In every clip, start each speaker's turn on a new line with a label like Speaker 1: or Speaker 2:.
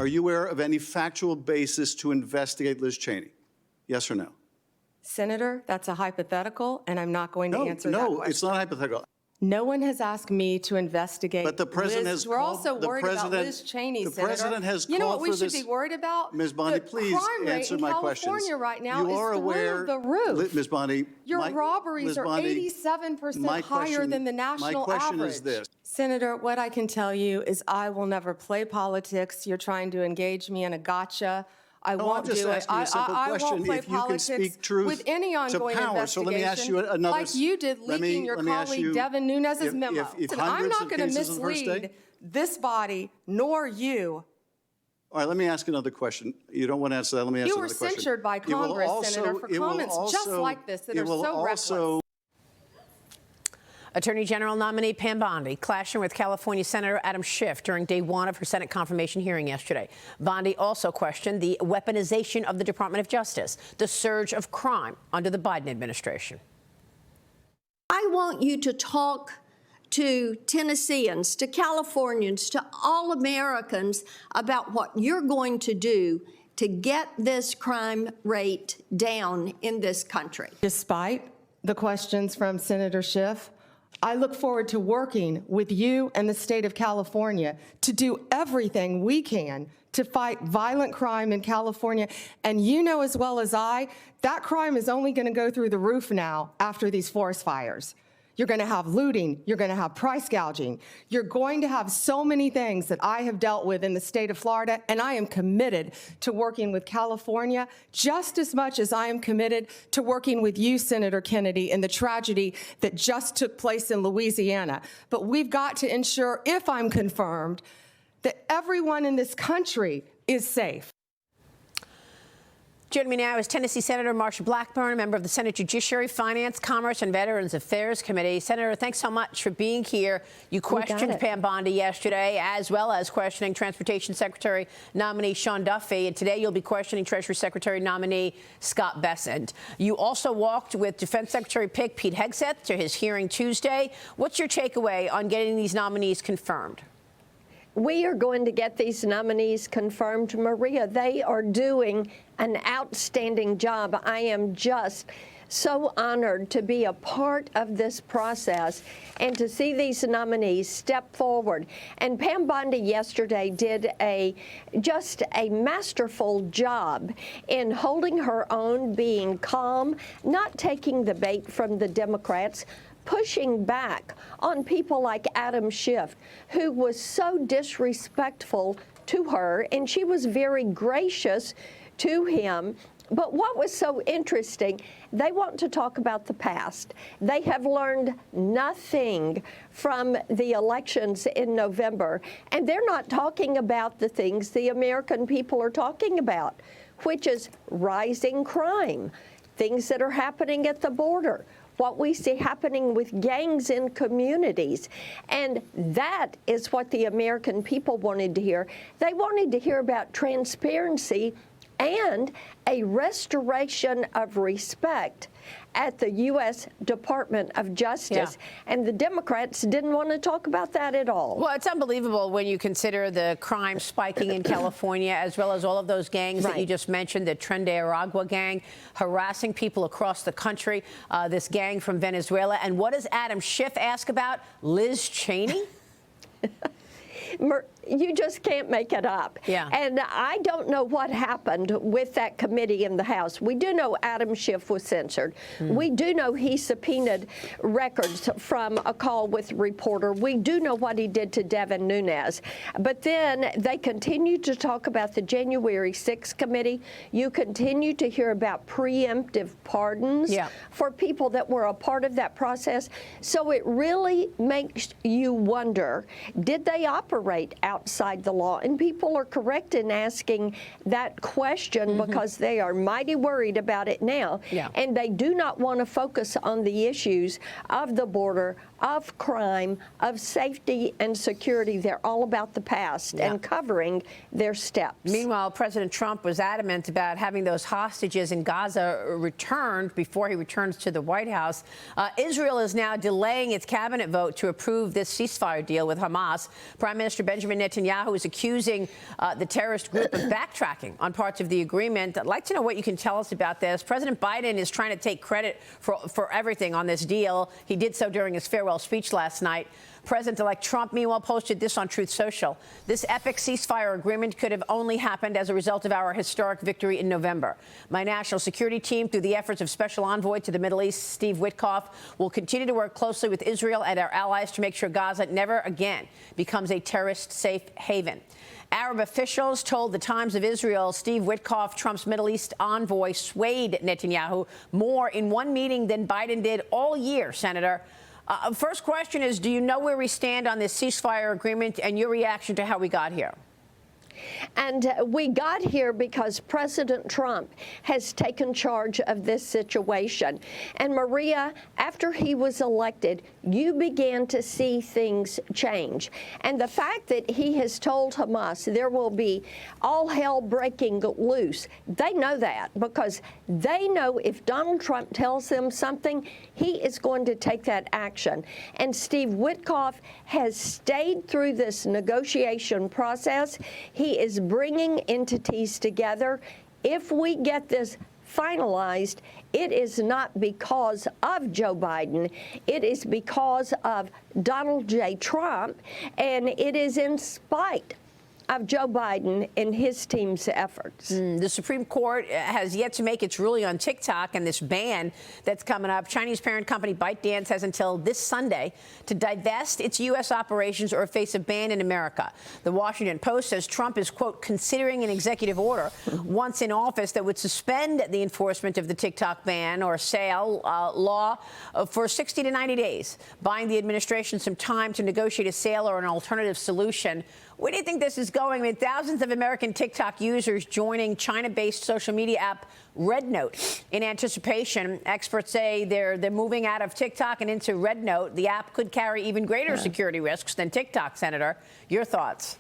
Speaker 1: Are you aware of any factual basis to investigate Liz Cheney? Yes or no?
Speaker 2: Senator, that's a hypothetical, and I'm not going to answer that question.
Speaker 1: No, it's not hypothetical.
Speaker 2: No one has asked me to investigate.
Speaker 1: But the president
Speaker 2: Liz.
Speaker 1: has
Speaker 2: We're
Speaker 1: called,
Speaker 2: also worried about Liz Cheney,
Speaker 1: the
Speaker 2: Senator.
Speaker 1: president has
Speaker 2: you know
Speaker 1: called
Speaker 2: what we
Speaker 1: for
Speaker 2: should
Speaker 1: this.
Speaker 2: be worried about?
Speaker 1: Ms. Bondi, please answer my questions.
Speaker 2: California right now
Speaker 1: You are
Speaker 2: is
Speaker 1: aware,
Speaker 2: through the roof.
Speaker 1: Ms. Bondi,
Speaker 2: Your robberies are 87% higher than the national average.
Speaker 1: My question is this.
Speaker 2: Senator, what I can tell you is I will never play politics. You're trying to engage me in a gotcha. I won't do it.
Speaker 1: I'm just asking you a simple question.
Speaker 2: Won't play
Speaker 1: if you can speak truth
Speaker 2: with any ongoing
Speaker 1: to power.
Speaker 2: investigation,
Speaker 1: So let me ask you another.
Speaker 2: like you did leaking your colleague Devin Nunes's memo. I'm not going to mislead this body nor you.
Speaker 1: All right, let me ask another question. You don't want to answer that. Let me ask another question.
Speaker 2: You were censured by Congress, Senator, for comments just like this that are so reckless.
Speaker 3: Attorney General nominee Pam Bondi clashing with California Senator Adam Schiff during day one of her Senate confirmation hearing yesterday. Bondi also questioned the weaponization of the Department of Justice, the surge of crime under the Biden administration.
Speaker 4: I want you to talk to Tennesseans, to Californians, to all Americans about what you're going to do to get this crime rate down in this country.
Speaker 2: Despite the questions from Senator Schiff, I look forward to working with you and the state of California to do everything we can to fight violent crime in California. And you know as well as I, that crime is only going to go through the roof now after these forest fires. You're going to have looting. You're going to have price gouging. You're going to have so many things that I have dealt with in the state of Florida, and I am committed to working with California just as much as I am committed to working with you, Senator Kennedy, in the tragedy that just took place in Louisiana. But we've got to ensure, if I'm confirmed, that everyone in this country is safe.
Speaker 3: Joining me now is Tennessee Senator Marsha Blackburn, a member of the Senate Judiciary, Finance, Commerce, and Veterans Affairs Committee. Senator, thanks so much for being here. You questioned Pam Bondi yesterday, as well as questioning Transportation Secretary nominee Sean Duffy. And today you'll be questioning Treasury Secretary nominee Scott Bessent. You also walked with Defense Secretary pick Pete Hegseth to his hearing Tuesday. What's your takeaway on getting these nominees confirmed?
Speaker 5: We are going to get these nominees confirmed, Maria. They are doing an outstanding job. I am just so honored to be a part of this process and to see these nominees step forward. And Pam Bondi yesterday did just a masterful job in holding her own, being calm, not taking the bait from the Democrats, pushing back on people like Adam Schiff, who was so disrespectful to her, and she was very gracious to him. But what was so interesting, they want to talk about the past. They have learned nothing from the elections in November, and they're not talking about the things the American people are talking about, which is rising crime, things that are happening at the border, what we see happening with gangs in communities. And that is what the American people wanted to hear. They wanted to hear about transparency and a restoration of respect at the U.S. Department of Justice. Yeah. And the Democrats didn't want to talk about that at all.
Speaker 3: Well, it's unbelievable when you consider the crime spiking in California, as well as all of those gangs that you just mentioned, the Tren de Aragua gang, harassing people across the country, this gang from Venezuela. And what does Adam Schiff ask about? Liz Cheney?
Speaker 5: You just can't make it up.
Speaker 3: Yeah.
Speaker 5: And I don't know what happened with that committee in the House. We do know Adam Schiff was censored. We do know he subpoenaed records from a call with a reporter. We do know what he did to Devin Nunes. But then they continue to talk about the January 6th committee. You continue to hear about preemptive pardons for people that were a part of that process. So it really makes you wonder, did they operate outside the law? And people are correct in asking that question because they are mighty worried about it now. And they do not want to focus on the issues of the border, of crime, of safety and security. They're all about the past and covering their steps.
Speaker 3: Meanwhile, President Trump was adamant about having those hostages in Gaza returned before he returns to the White House. Israel is now delaying its cabinet vote to approve this ceasefire deal with Hamas. Prime Minister Benjamin Netanyahu is accusing the terrorist group of backtracking on parts of the agreement. I'd like to know what you can tell us about this. President Biden is trying to take credit for everything on this deal. He did so during his farewell speech last night. President-elect Trump, meanwhile, posted this on Truth Social. This epic ceasefire agreement could have only happened as a result of our historic victory in November. My national security team, through the efforts of Special Envoy to the Middle East, Steve Witkoff, will continue to work closely with Israel and our allies to make sure Gaza never again becomes a terrorist-safe haven. Arab officials told the Times of Israel Steve Witkoff, Trump's Middle East envoy, swayed Netanyahu more in one meeting than Biden did all year, Senator. First question is, do you know where we stand on this ceasefire agreement and your reaction to how we got here?
Speaker 5: And we got here because President Trump has taken charge of this situation. And Maria, after he was elected, you began to see things change. And the fact that he has told Hamas there will be all hell breaking loose, they know that because they know if Donald Trump tells them something, he is going to take that action. And Steve Witkoff has stayed through this negotiation process. He is bringing entities together. If we get this finalized, it is not because of Joe Biden. It is because of Donald J. Trump, and it is in spite of Joe Biden and his team's efforts.
Speaker 3: The Supreme Court has yet to make its ruling on TikTok and this ban that's coming up. Chinese parent company ByteDance has until this Sunday to divest its U.S. operations or face a ban in America. The Washington Post says Trump is, quote, considering an executive order once in office that would suspend the enforcement of the TikTok ban or sale law for 60 to 90 days, buying the administration some time to negotiate a sale or an alternative solution. Where do you think this is going? I mean, thousands of American TikTok users joining China-based social media app RedNote in anticipation. Experts say they're moving out of TikTok and into RedNote. The app could carry even greater security risks than TikTok, Senator. Your thoughts?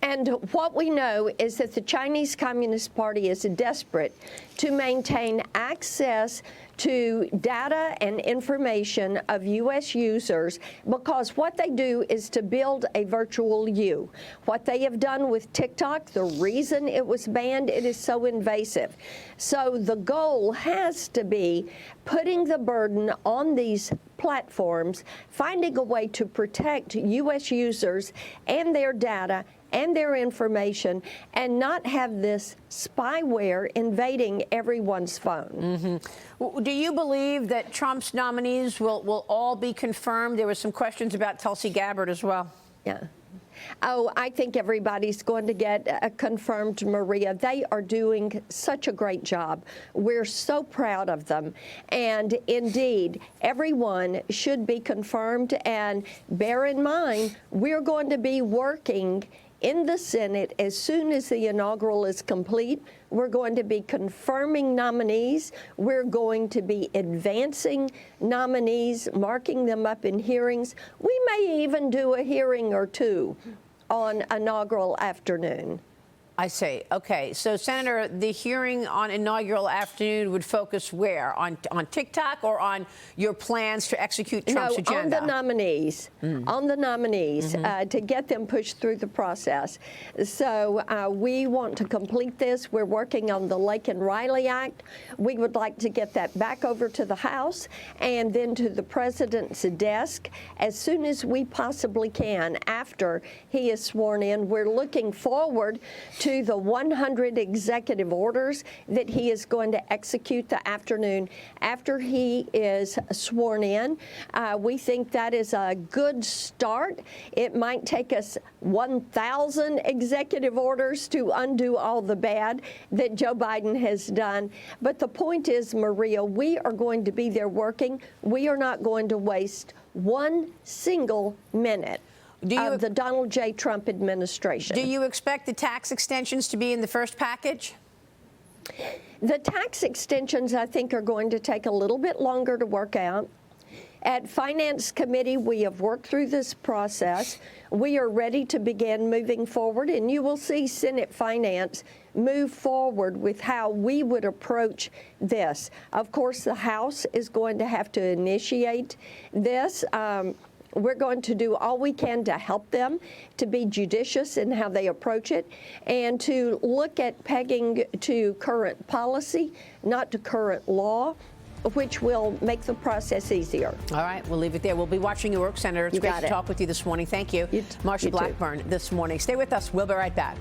Speaker 5: And what we know is that the Chinese Communist Party is desperate to maintain access to data and information of U.S. users because what they do is to build a virtual you. What they have done with TikTok, the reason it was banned, it is so invasive. So the goal has to be putting the burden on these platforms, finding a way to protect U.S. users and their data and their information and not have this spyware invading everyone's phone.
Speaker 3: Do you believe that Trump's nominees will all be confirmed? There were some questions about Tulsi Gabbard as well.
Speaker 5: Yeah. Oh, I think everybody's going to get confirmed, Maria. They are doing such a great job. We're so proud of them. And indeed, everyone should be confirmed. And bear in mind, we're going to be working in the Senate as soon as the inaugural is complete. We're going to be confirming nominees. We're going to be advancing nominees, marking them up in hearings. We may even do a hearing or two on inaugural afternoon.
Speaker 3: I see. Okay. So, Senator, the hearing on inaugural afternoon would focus where? On TikTok or on your plans to execute Trump's agenda?
Speaker 5: On the nominees. On the nominees, to get them pushed through the process. So we want to complete this. We're working on the Lake and Riley Act. We would like to get that back over to the House and then to the President's desk as soon as we possibly can after he is sworn in. We're looking forward to the 100 executive orders that he is going to execute the afternoon after he is sworn in. We think that is a good start. It might take us 1,000 executive orders to undo all the bad that Joe Biden has done. But the point is, Maria, we are going to be there working. We are not going to waste one single minute of the Donald J. Trump administration.
Speaker 3: Do you expect the tax extensions to be in the first package?
Speaker 5: The tax extensions, I think, are going to take a little bit longer to work out. At Finance Committee, we have worked through this process. We are ready to begin moving forward, and you will see Senate Finance move forward with how we would approach this. Of course, the House is going to have to initiate this. We're going to do all we can to help them to be judicious in how they approach it and to look at pegging to current policy, not to current law, which will make the process easier.
Speaker 3: All right, we'll leave it there. We'll be watching your work, Senator. It's great to talk with you this morning. Thank you. Marsha Blackburn this morning. Stay with us. We'll be right back.